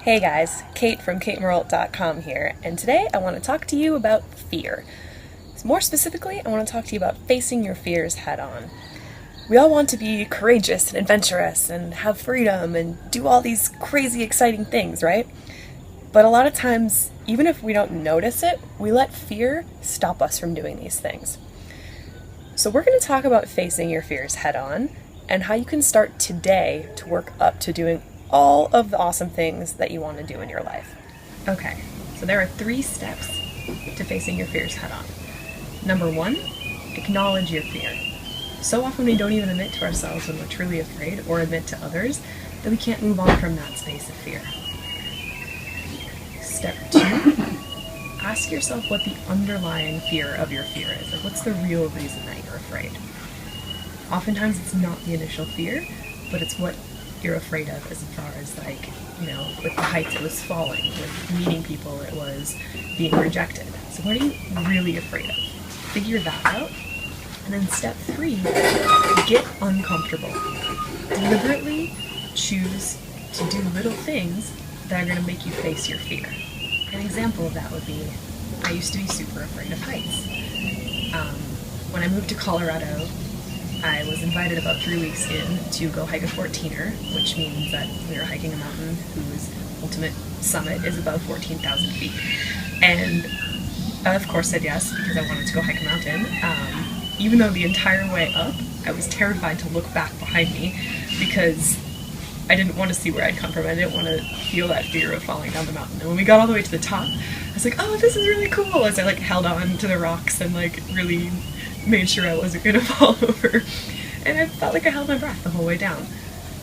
Hey guys, Kate from katemeralt.com here, and today I want to talk to you about fear. More specifically, I want to talk to you about facing your fears head on. We all want to be courageous and adventurous and have freedom and do all these crazy exciting things, right? But a lot of times, even if we don't notice it, we let fear stop us from doing these things. So we're going to talk about facing your fears head on and how you can start today to work up to doing all of the awesome things that you want to do in your life. Okay, so there are 3 steps to facing your fears head on. Number 1, acknowledge your fear. So often we don't even admit to ourselves when we're truly afraid or admit to others that we can't move on from that space of fear. Step 2, ask yourself what the underlying fear of your fear is. Like, what's the real reason that you're afraid? Oftentimes it's not the initial fear, but it's what you're afraid of as far as with the heights it was falling, with meeting people it was being rejected. So what are you really afraid of? Figure that out. And then step 3, get uncomfortable. Deliberately choose to do little things that are going to make you face your fear. An example of that would be, I used to be super afraid of heights. When I moved to Colorado, I was invited about 3 weeks in to go hike a 14er, which means that we were hiking a mountain whose ultimate summit is above 14,000 feet. And I, of course, said yes because I wanted to go hike a mountain. Even though the entire way up, I was terrified to look back behind me because I didn't want to see where I'd come from. I didn't want to feel that fear of falling down the mountain. And when we got all the way to the top, I was like, oh, this is really cool, as I held on to the rocks and really made sure I wasn't going to fall over. And I felt like I held my breath the whole way down.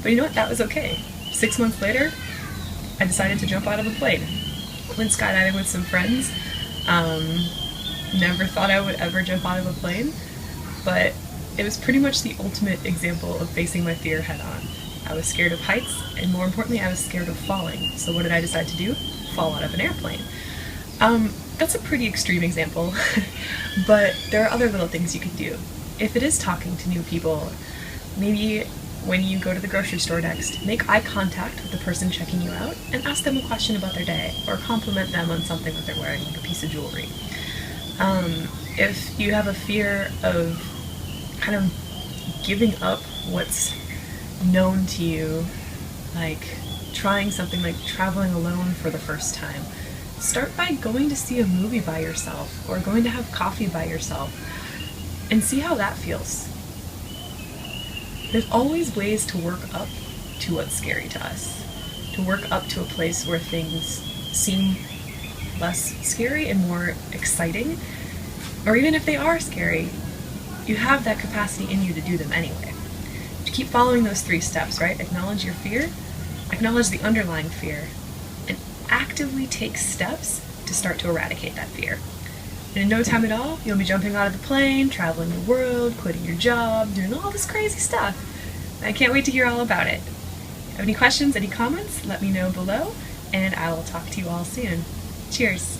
But you know what? That was okay. 6 months later, I decided to jump out of a plane. Went skydiving with some friends. Never thought I would ever jump out of a plane, but it was pretty much the ultimate example of facing my fear head on. I was scared of heights, and more importantly, I was scared of falling. So what did I decide to do? Fall out of an airplane. That's a pretty extreme example, but there are other little things you can do. If it is talking to new people, maybe when you go to the grocery store next, make eye contact with the person checking you out and ask them a question about their day, or compliment them on something that they're wearing, like a piece of jewelry. If you have a fear of kind of giving up what's known to you, like trying something like traveling alone for the first time, start by going to see a movie by yourself or going to have coffee by yourself and see how that feels. There's always ways to work up to what's scary to us, to work up to a place where things seem less scary and more exciting, or even if they are scary, you have that capacity in you to do them anyway. To keep following those 3 steps, right? Acknowledge your fear, acknowledge the underlying fear, and actively take steps to start to eradicate that fear. And in no time at all, you'll be jumping out of the plane, traveling the world, quitting your job, doing all this crazy stuff. I can't wait to hear all about it. Have any questions, any comments? Let me know below, and I will talk to you all soon. Cheers!